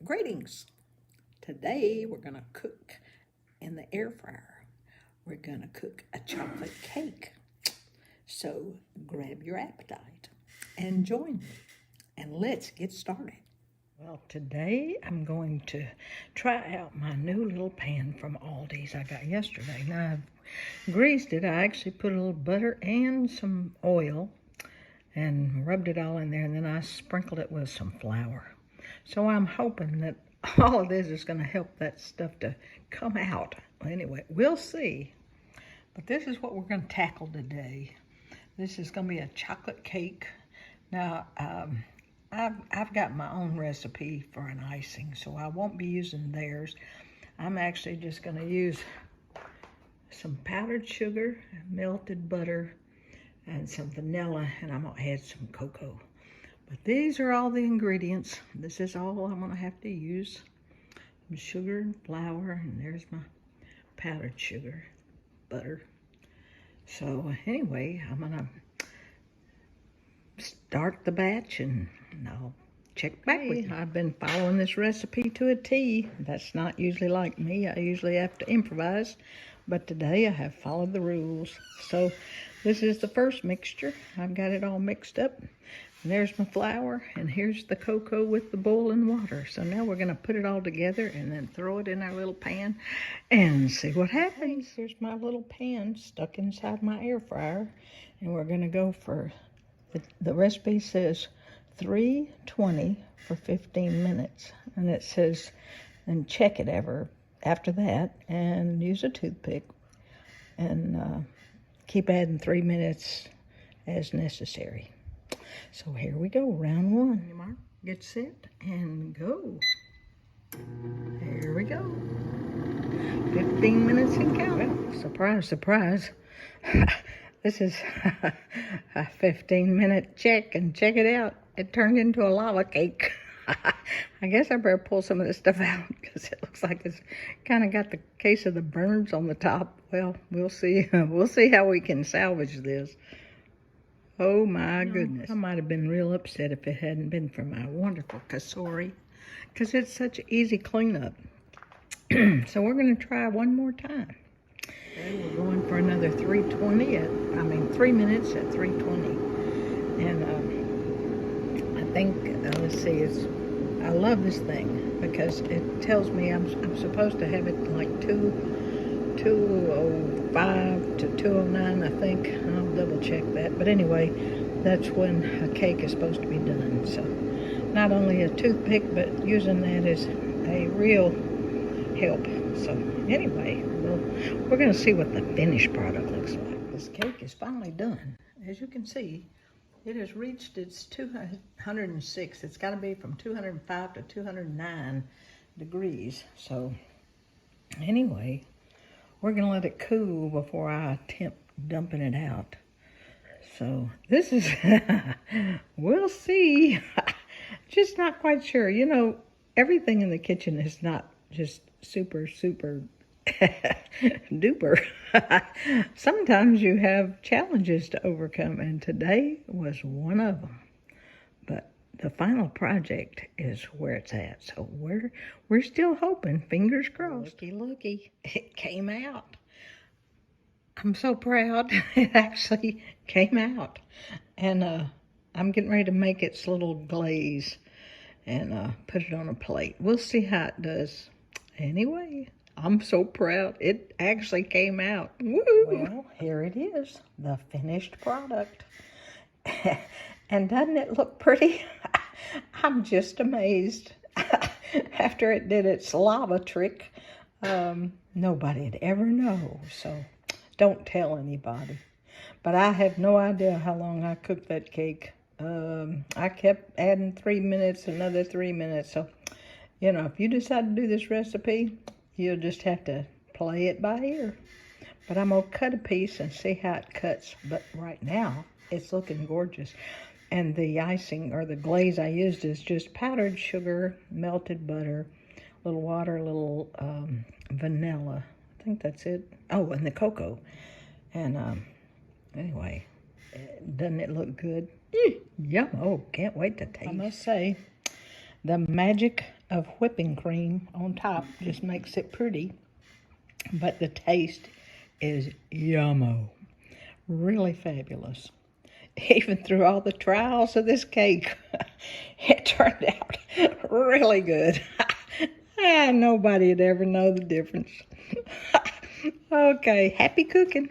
Greetings. Today we're going to cook in the air fryer. We're going to cook a chocolate cake. So grab your appetite and join me and let's get started. Well, today I'm going to try out my new little pan from Aldi's I got yesterday. Now I've greased it. I actually put a little butter and some oil and rubbed it all in there, and then I sprinkled it with some flour. So I'm hoping that all of this is going to help that stuff to come out. Well, anyway, we'll see. But this is what we're going to tackle today. This is going to be a chocolate cake. Now, I've got my own recipe for an icing, so I won't be using theirs. I'm actually just going to use some powdered sugar, melted butter, and some vanilla, and I'm going to add some cocoa. But these are all the ingredients. This is all I'm going to have to use. Some sugar and flour, and there's my powdered sugar, butter. So anyway, I'm going to start the batch and I'll check back with you. I've been following this recipe to a T. That's not usually like me. I usually have to improvise. But today I have followed the rules. So this is the first mixture. I've got it all mixed up. And there's my flour, and here's the cocoa with the boiling water. So now we're going to put it all together and then throw it in our little pan and see what happens. Here's my little pan stuck inside my air fryer. And we're going to go for, the recipe says 320 for 15 minutes. And it says, and check it after that, and use a toothpick. And keep adding 3 minutes as necessary. So here we go, round one. Your mark, get set, and go. Here we go. 15 minutes and counting. Well, surprise, surprise. This is a 15-minute check, and check it out. It turned into a lava cake. I guess I better pull some of this stuff out because it looks like it's kind of got the case of the burns on the top. Well, we'll see. We'll see how we can salvage this. Oh my goodness. I might have been real upset if it hadn't been for my wonderful kasori, because it's such an easy cleanup. So we're going to try one more time. Okay, we're going for another 3 minutes at 320. And I think, let's see, I love this thing because it tells me I'm supposed to have it like 205 to 209, I think. I'll double check that. But anyway, that's when a cake is supposed to be done. So not only a toothpick, but using that is a real help. So anyway, we're going to see what the finished product looks like. This cake is finally done. As you can see, it has reached its 206. It's got to be from 205 to 209 degrees. So anyway, we're going to let it cool before I attempt dumping it out. So this is, we'll see. Just not quite sure. You know, everything in the kitchen is not just super duper. Sometimes you have challenges to overcome, and today was one of them. But the final project is where it's at. So we're still hoping, fingers crossed. Looky, it came out. I'm so proud. It actually came out. And I'm getting ready to make its little glaze and put it on a plate. We'll see how it does. Anyway, I'm so proud. It actually came out. Woo! Well, here it is, the finished product. And doesn't it look pretty? I'm just amazed. After it did its lava trick, nobody'd ever know. So don't tell anybody. But I have no idea how long I cooked that cake. I kept adding 3 minutes, another 3 minutes. So, you know, if you decide to do this recipe, you'll just have to play it by ear. But I'm going to cut a piece and see how it cuts. But right now, it's looking gorgeous. And the icing, or the glaze I used, is just powdered sugar, melted butter, a little water, a little vanilla. I think that's it. Oh, and the cocoa. And anyway, doesn't it look good? Yum. Oh, can't wait to taste. I must say, the magic of whipping cream on top just makes it pretty, but the taste is yummo. Really fabulous. Even through all the trials of this cake, it turned out really good. Nobody would ever know the difference. Okay, happy cooking.